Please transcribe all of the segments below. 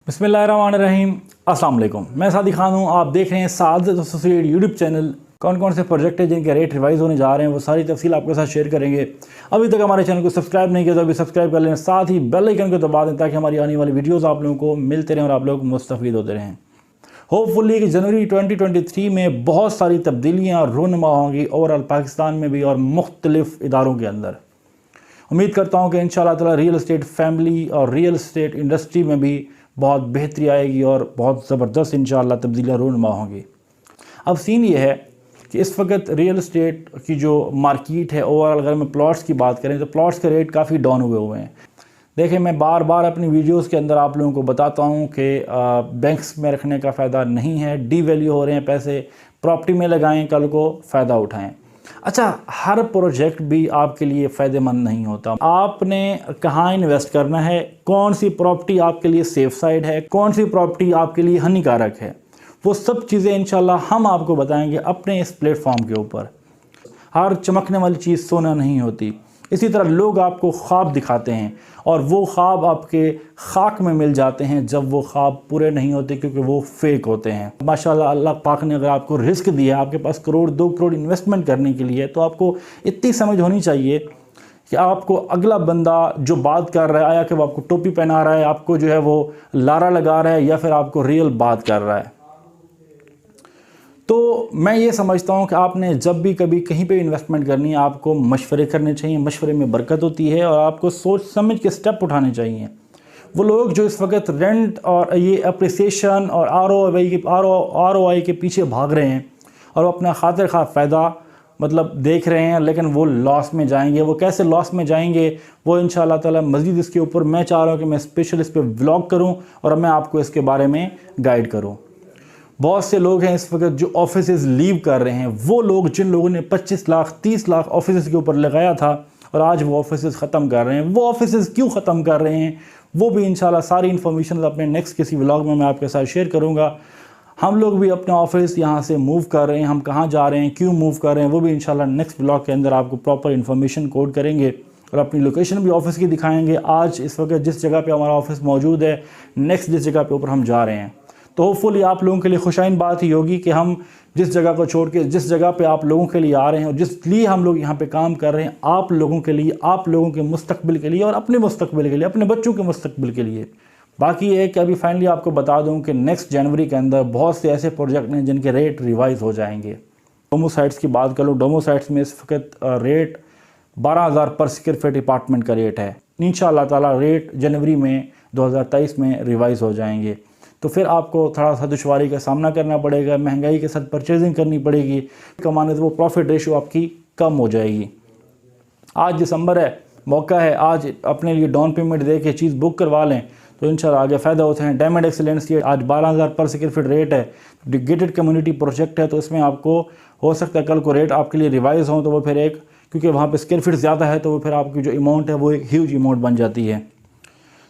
बिस्मिल्लाहिर्रहमानिर्रहीम, अस्सलाम वालेकुम। मैं सादी खान हूँ। आप देख रहे हैं सादत एसोसिएट यूट्यूब चैनल। कौन कौन से प्रोजेक्ट हैं जिनके रेट रिवाइज होने जा रहे हैं वो सारी तफसील आपके साथ शेयर करेंगे। अभी तक हमारे चैनल को सब्सक्राइब नहीं किया तो अभी सब्सक्राइब कर लें, साथ ही बेल आइकन को दबा दें ताकि हमारी आने वाली वीडियोज़ आप लोगों को मिलते रहें और आप लोग मुस्तफ़ीद होते रहें। होपफुली कि जनवरी 2023 में बहुत सारी तब्दीलियाँ और रूनमा होंगी ओवरऑल पाकिस्तान में भी और मुख्तलिफ़ इदारों के अंदर। उम्मीद करता हूँ कि इंशाअल्लाह ताला रियल इस्टेट फैमिली और रियल इस्टेट इंडस्ट्री में भी बहुत बेहतरी आएगी और बहुत ज़बरदस्त इंशाअल्लाह तब्दीलियाँ रूनमा होंगी। अब सीन ये है कि इस वक्त रियल इस्टेट की जो मार्केट है ओवरऑल, अगर मैं प्लॉट्स की बात करें तो प्लॉट्स के रेट काफ़ी डाउन हुए हैं। देखिए, मैं बार बार अपनी वीडियोस के अंदर आप लोगों को बताता हूँ कि बैंक्स में रखने का फ़ायदा नहीं है, डी वैल्यू हो रहे हैं पैसे, प्रॉपर्टी में लगाएं, कल को फ़ायदा उठाएं। अच्छा, हर प्रोजेक्ट भी आपके लिए फ़ायदेमंद नहीं होता। आपने कहाँ इन्वेस्ट करना है, कौन सी प्रॉपर्टी आपके लिए सेफ साइड है, कौन सी प्रॉपर्टी आपके लिए हानिकारक है, वो सब चीज़ें इंशाल्लाह हम आपको बताएंगे अपने इस प्लेटफॉर्म के ऊपर। हर चमकने वाली चीज़ सोना नहीं होती। इसी तरह लोग आपको ख्वाब दिखाते हैं और वो ख्वाब आपके खाक में मिल जाते हैं जब वो ख्वाब पूरे नहीं होते, क्योंकि वो फेक होते हैं। माशाल्लाह अल्लाह पाक ने अगर आपको रिस्क दिया है, आपके पास करोड़ 2 करोड़ इन्वेस्टमेंट करने के लिए, तो आपको इतनी समझ होनी चाहिए कि आपको अगला बंदा जो बात कर रहा है, आया कि वो आपको टोपी पहना रहा है, आपको जो है वो लारा लगा रहा है, या फिर आपको रियल बात कर रहा है। तो मैं ये समझता हूँ कि आपने जब भी कभी कहीं पे इन्वेस्टमेंट करनी है, आपको मशवरे करने चाहिए। मशवरे में बरकत होती है और आपको सोच समझ के स्टेप उठाने चाहिए। वो लोग जो इस वक्त रेंट और ये अप्रिसिएशन और ROI के पीछे भाग रहे हैं और अपना खातिर खा फ़ायदा मतलब देख रहे हैं, लेकिन वो लॉस में जाएंगे। वो कैसे लॉस में जाएंगे वो इंशाअल्लाह ताला मज़ीद इसके ऊपर मैं चाह रहा हूँ कि मैं स्पेशल इस पर व्लॉग करूँ और मैं आपको इसके बारे में गाइड करूँ। बहुत से लोग हैं इस वक्त जो ऑफिसेज लीव कर रहे हैं। वो लोग जिन लोगों ने 25 लाख 30 लाख ऑफिसेज के ऊपर लगाया था और आज वो ऑफिसेज ख़त्म कर रहे हैं। वो ऑफिसेज क्यों ख़त्म कर रहे हैं वो भी इंशाल्लाह सारी इन्फॉर्मेशन अपने नेक्स्ट किसी व्लॉग में मैं आपके साथ शेयर करूंगा। हम लोग भी अपने ऑफिस यहाँ से मूव कर रहे हैं, हम कहाँ जा रहे हैं, क्यों मूव कर रहे हैं, वो भी इंशाल्लाह नेक्स्ट व्लॉग के अंदर आपको प्रॉपर इन्फॉर्मेशन कोड करेंगे और अपनी लोकेशन भी ऑफिस की दिखाएँगे। आज इस वक्त जिस जगह पर हमारा ऑफिस मौजूद है, नेक्स्ट जिस जगह के ऊपर हम जा रहे हैं, तो होपफुली आप लोगों के लिए खुशाइन बात ही होगी कि हम जिस जगह को छोड़ के जिस जगह पे आप लोगों के लिए आ रहे हैं और जिस लिए हम लोग यहाँ पे काम कर रहे हैं, आप लोगों के लिए, आप लोगों के मुस्तकबिल के लिए और अपने मुस्तकबिल के लिए, अपने बच्चों के मुस्तकबिल के लिए। बाकी ये है कि अभी फाइनली आपको बता दूँ कि नेक्स्ट जनवरी के अंदर बहुत से ऐसे प्रोजेक्ट हैं जिनके रेट रिवाइज़ हो जाएंगे। डोमो साइट्स की बात कर लूँ, डोमो साइट्स में इस वक्त रेट 12,000 पर स्क्वायर फीट अपार्टमेंट का रेट है। इंशाअल्लाह ताला रेट जनवरी में 2023 में रिवाइज़ हो जाएंगे। तो फिर आपको थोड़ा सा दुश्वारी का सामना करना पड़ेगा, महंगाई के साथ परचेजिंग करनी पड़ेगी, कमाने से वो प्रॉफिट रेशो आपकी कम हो जाएगी। आज दिसंबर है, मौका है, आज अपने लिए डाउन पेमेंट दे के चीज़ बुक करवा लें तो इंशाल्लाह आगे फ़ायदा होते हैं। डायमंड एक्सीलेंस ये आज 12,000 पर स्क्वायर फीट रेट है। गेटेड कम्युनिटी प्रोजेक्ट है, तो इसमें आपको हो सकता है कल को रेट आपके लिए रिवाइज़ हो, तो वो फिर एक, क्योंकि वहाँ पर स्क्वायर फीट ज़्यादा है तो वो फिर आपकी जो अमाउंट है वो एक ह्यूज अमाउंट बन जाती है।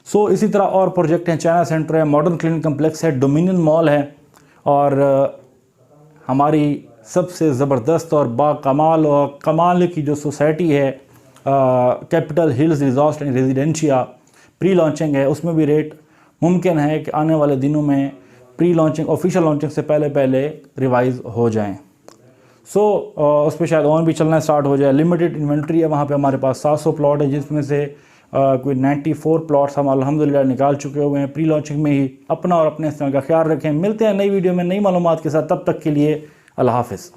इसी तरह और प्रोजेक्ट हैं, चाइना सेंटर है, मॉडर्न क्लिनिक कम्प्लेक्स है, डोमिनियन मॉल है और हमारी सबसे ज़बरदस्त और बाकमाल और कमाल की जो सोसाइटी है capital hills resort and residencia, pre launching है। उसमें भी रेट मुमकिन है कि आने वाले दिनों में प्री लॉन्चिंग ऑफिशियल लॉन्चिंग से पहले रिवाइज़ हो जाएँ। उस पर शायद ऑन भी चलना स्टार्ट हो जाए। लिमिटेड इन्वेंट्री है वहाँ पे, हमारे पास 700 प्लॉट है जिसमें से कोई 94 प्लॉट्स हम अल्हम्दुलिल्लाह निकाल चुके हुए हैं प्री लॉन्चिंग में ही। अपना और अपने इस्तेमाल का ख्याल रखें। मिलते हैं नई वीडियो में नई मालूमात के साथ, तब तक के लिए अल्लाह हाफ़िज़।